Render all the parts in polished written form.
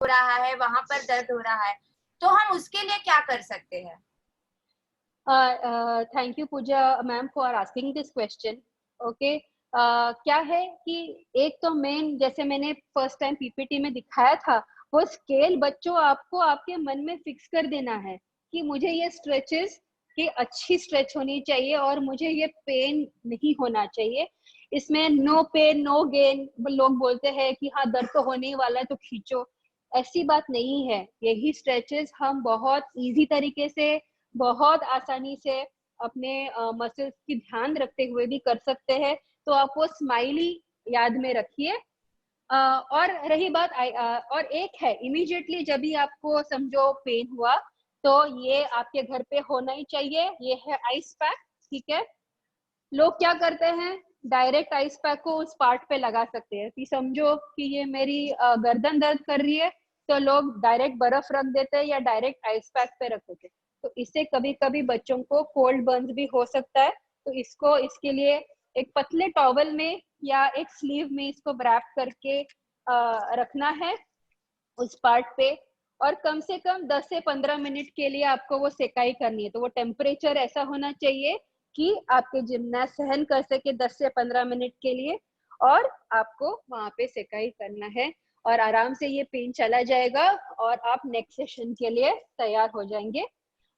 हो रहा है, वहां पर दर्द हो रहा है, तो हम उसके लिए क्या कर सकते हैं? Thank you Pooja ma'am for asking this question. Okay, क्या है कि एक तो मेन, जैसे मैंने फर्स्ट टाइम पीपीटी में दिखाया था, वो स्केल बच्चों आपको आपके मन में फिक्स कर देना है कि मुझे ये स्ट्रेचेस की अच्छी स्ट्रेच होनी चाहिए और मुझे ये पेन नहीं होना चाहिए। इसमें नो पेन नो गेन, लोग बोलते हैं कि हाँ दर्द तो होने ही वाला है तो खींचो, ऐसी बात नहीं है। यही स्ट्रेचेस हम बहुत इजी तरीके से, बहुत आसानी से अपने मसल्स की ध्यान रखते हुए भी कर सकते हैं। तो आप वो स्माइली याद में रखिए। और रही बात और एक है, इमीडिएटली जब भी आपको समझो पेन हुआ तो ये आपके घर पे होना ही चाहिए, ये है आइस पैक। ठीक है, लोग क्या करते हैं, डायरेक्ट आइस पैक को उस पार्ट पे लगा सकते हैं कि समझो कि ये मेरी गर्दन दर्द कर रही है, तो लोग डायरेक्ट बर्फ रख देते हैं या डायरेक्ट आइस पैक पे रख देते हैं। तो इससे कभी कभी बच्चों को कोल्ड बर्न्स भी हो सकता है। तो इसको, इसके लिए एक पतले टॉवल में या एक स्लीव में इसको रैप करके रखना है उस पार्ट पे। और कम से कम 10 से 15 मिनट के लिए आपको वो सेकाई करनी है। तो वो टेम्परेचर ऐसा होना चाहिए कि आपके जिम्नास्ट सहन कर सके 10 से 15 मिनट के लिए, और आपको वहां पे सेकाई करना है और आराम से ये पेन चला जाएगा और आप नेक्स्ट सेशन के लिए तैयार हो जाएंगे।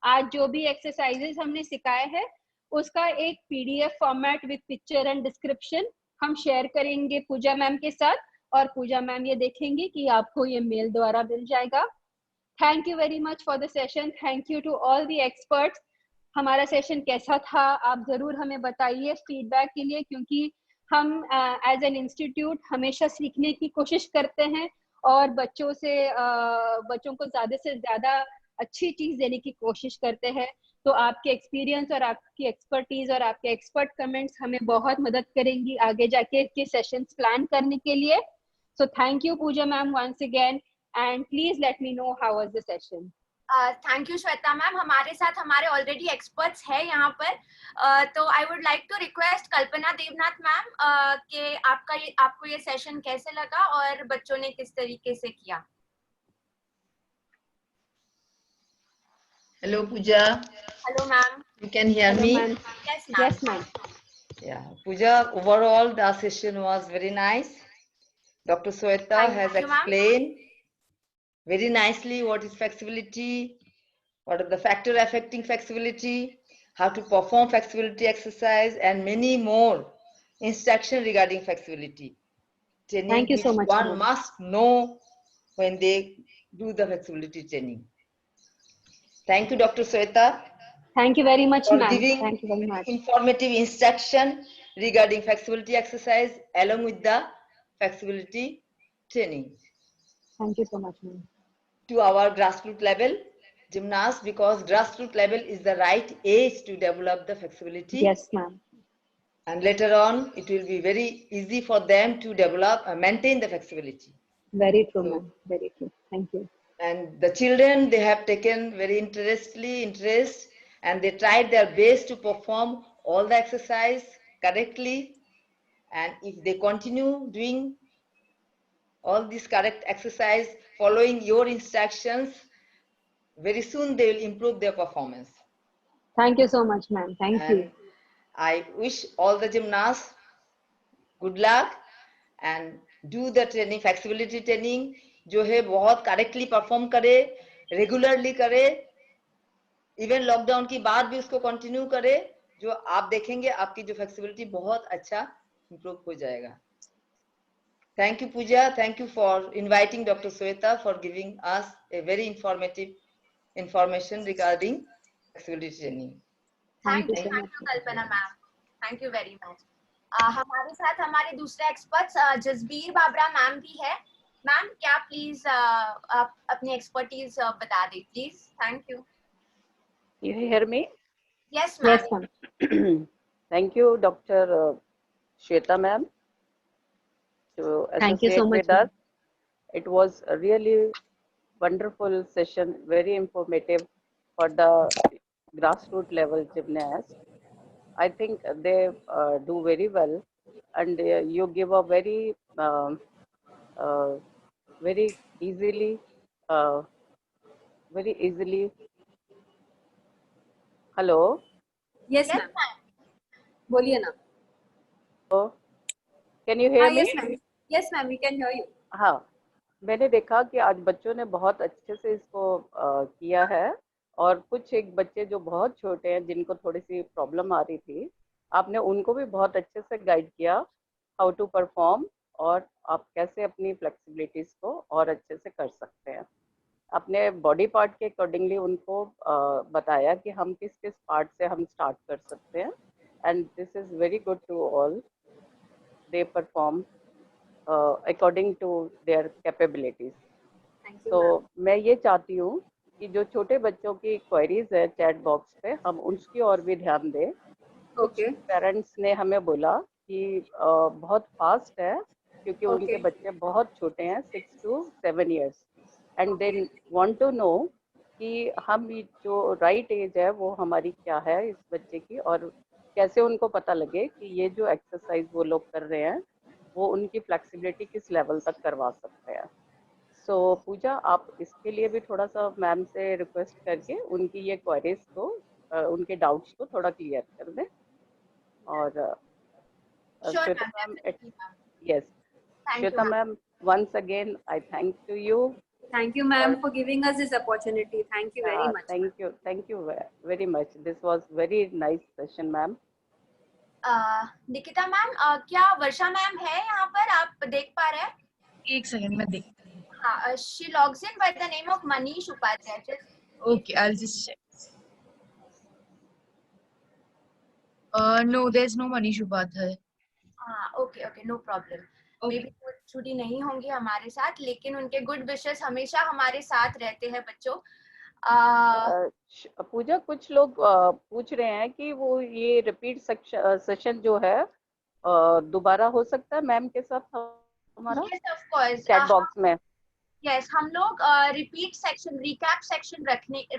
आज जो भी एक्सरसाइजेस हमने सिखाए हैं उसका एक PDF format with picture and description हम शेयर करेंगे पूजा मैम के साथ, और पूजा मैम ये देखेंगे कि आपको ये मेल द्वारा मिल जाएगा। Thank you very much for the session, thank you to all the experts. हमारा सेशन कैसा था आप जरूर हमें बताइए फीडबैक के लिए, क्योंकि हम एज एन इंस्टीट्यूट हमेशा सीखने की कोशिश करते हैं और बच्चों को ज्यादा से ज्यादा अच्छी चीज देने की कोशिश करते हैं। तो आपके एक्सपीरियंस और आपकी एक्सपर्टीज और आपके एक्सपर्ट कमेंट्स हमें बहुत मदद करेंगी आगे जाके के सेशंस प्लान करने के लिए। So thank you Pooja ma'am once again, and please let me know how was the session. Thank you Shweta ma'am, हमारे साथ हमारे ऑलरेडी एक्सपर्ट्स हैं यहाँ पर। तो I would like to request Kalpana Devnath ma'am कि आपको ये सेशन कैसे लगा और बच्चों ने किस तरीके से किया। Hello Pooja. Hello ma'am. You can hear Hello me? ma'am. Yes ma'am. Yes ma'am. Yeah, Pooja, overall the session was very nice. Dr. Sweta has Thank you, ma'am. explained very nicely what is flexibility, what are the factors affecting flexibility, how to perform flexibility exercise, and many more instructions regarding flexibility training, Thank you so which much, one ma'am. must know when they do the flexibility training. Thank you, Dr. Sweta, Thank you very much, for ma'am. giving Thank you very much. informative instruction regarding flexibility exercise along with the flexibility training. Thank you so much, ma'am. To our grassroots level gymnasts, because grassroots level is the right age to develop the flexibility. Yes, ma'am. And later on, it will be very easy for them to develop and maintain the flexibility. Very true, So, ma'am. Very true. Thank you. and the children, they have taken very interest, and they tried their best to perform all the exercise correctly. And if they continue doing all this correct exercise, following your instructions, very soon they will improve their performance. Thank you so much, ma'am. Thank you. And I wish all the gymnasts good luck and do the training, flexibility training जो है बहुत correctly perform करे, regularly करे, even lockdown की बाद भी उसको continue करे, जो आप देखेंगे आपकी जो फ्लेक्सिबिलिटी बहुत अच्छा इंप्रूव हो जाएगा। Thank you, Pooja. Thank you for inviting Dr. Sweta for giving us a very informative information regarding flexibility training. Thank Thank you you so much. Kalpana ma'am, thank you very much. हमारे साथ हमारे दूसरे experts Jasbir Babra ma'am भी है। Ma'am क्या please आप अपनी expertise बता दें please. Thank you. You hear me? Yes ma'am. Yes, ma'am. Thank you, Dr. Shweta ma'am, to Thank you so associate much, with us. ma'am. It was a really wonderful session, very informative for the grassroots level gymnasts. I think they do very well, and you give a very very easily very easily. Hello. Yes, Yes, ma'am. ma'am. बोलिए ना. Can you hear me? Yes, ma'am. Yes, ma'am. We can hear you. हाँ, मैंने देखा कि आज बच्चों ने बहुत अच्छे से इसको किया है, और कुछ एक बच्चे जो बहुत छोटे हैं जिनको थोड़ी सी प्रॉब्लम आ रही थी, आपने उनको भी बहुत अच्छे से गाइड किया हाउ टू परफॉर्म, और आप कैसे अपनी फ्लेक्सिबिलिटीज को और अच्छे से कर सकते हैं. अपने बॉडी पार्ट के अकॉर्डिंगली उनको बताया कि हम किस किस पार्ट से हम स्टार्ट कर सकते हैं, and this is very good to all. They perform according to their capabilities. Thank you, तो ma'am. मैं ये चाहती हूँ कि जो छोटे बच्चों की क्वेरीज है चैट बॉक्स पे, हम उसकी ओर भी ध्यान दें. कुछ Okay. पेरेंट्स ने हमें बोला कि बहुत फास्ट है क्योंकि उनके Okay. बच्चे बहुत छोटे हैं, 6 to 7 years, and they want to know कि हम जो राइट एज है वो हमारी क्या है इस बच्चे की, और कैसे उनको पता लगे कि ये जो एक्सरसाइज वो लोग कर रहे हैं वो उनकी फ्लेक्सिबिलिटी किस लेवल तक करवा सकते हैं. सो पूजा, आप इसके लिए भी थोड़ा सा मैम से रिक्वेस्ट करके उनकी ये क्वेरीज को, उनके डाउट्स को थोड़ा क्लियर कर दें. और Sure, Shweta ma'am. Ma'am, Definitely, ma'am. Yes, Thank you, Shweta ma'am. Ma'am, once again I thank to you. Thank you, ma'am, for giving us this opportunity. Thank you very much. Thank you very much. This was very nice session, ma'am. Nikita ma'am, क्या वर्षा ma'am है यहाँ पर? आप देख पा रहे हैं? एक सेकंड में देख. हाँ, she logs in by the name of Manish Upadhyay. Okay, I'll just check. No, there's no Manish Upadhyay. हाँ, okay, no problem. Maybe वो छुट्टी नहीं होंगी हमारे साथ, लेकिन उनके गुड विशेस हमेशा हमारे साथ रहते हैं बच्चों. पूजा, कुछ लोग पूछ रहे हैं कि वो ये रिपीट सेशन जो है दोबारा हो सकता है मैम के साथ हमारा? Yes, of course. Chat box में. यस, हम लोग रिपीट सेक्शन, रिकैप सेक्शन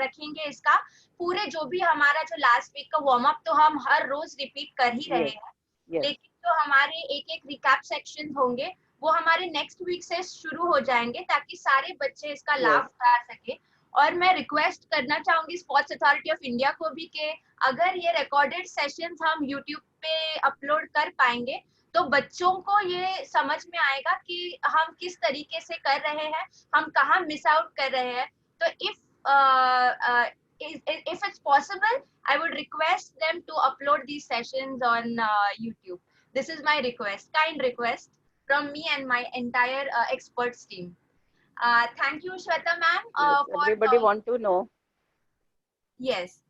रखेंगे. इसका पूरे जो भी हमारा जो लास्ट वीक का वार्म अप तो हम हर रोज रिपीट कर ही रहे हैं. लेकिन जो हमारे एक एक रिकैप सेक्शन होंगे वो हमारे नेक्स्ट वीक से शुरू हो जाएंगे, ताकि सारे बच्चे इसका लाभ उठा सके. और मैं रिक्वेस्ट करना चाहूंगी स्पोर्ट्स अथॉरिटी ऑफ इंडिया को भी कि अगर ये रिकॉर्डेड सेशंस हम यूट्यूब पे अपलोड कर पाएंगे तो बच्चों को ये समझ में आएगा कि हम किस तरीके से कर रहे हैं, हम कहाँ मिस आउट कर रहे हैं. तो if it's possible, I would request them to upload these sessions on YouTube. This is my request, kind request from me and my entire experts team. Thank you, Shweta ma'am. Everybody want to know. Yes.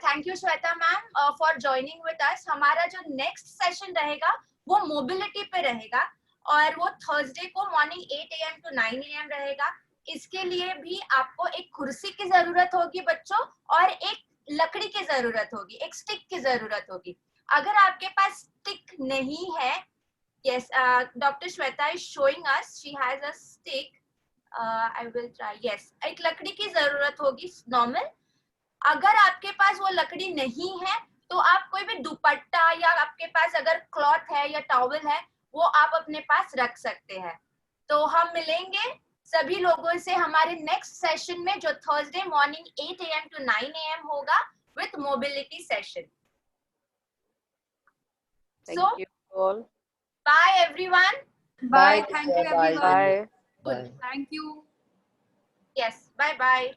Thank you, Shweta ma'am, for joining with us. हमारा जो next session रहेगा वो mobility पे रहेगा, और वो Thursday को morning 8 AM to 9 AM रहेगा. इसके लिए भी आपको एक कुर्सी की जरूरत होगी बच्चों, और एक लकड़ी की जरूरत होगी, एक स्टिक की जरूरत होगी. अगर आपके पास स्टिक नहीं है, yes, Dr. Shweta is showing us, she has a stick. I will try. Yes, एक लकड़ी की जरूरत होगी नॉर्मल. अगर आपके पास वो लकड़ी नहीं है तो आप कोई भी दुपट्टा या आपके पास अगर क्लॉथ है या टॉवल है वो आप अपने पास रख सकते हैं. तो हम मिलेंगे सभी लोगों से हमारे नेक्स्ट सेशन में जो Thursday morning 8 AM to 9 AM होगा with mobility session. Thank you all. Bye everyone. Bye. Thank you, everyone. Bye. Bye. Thank you. Yes, bye. Bye.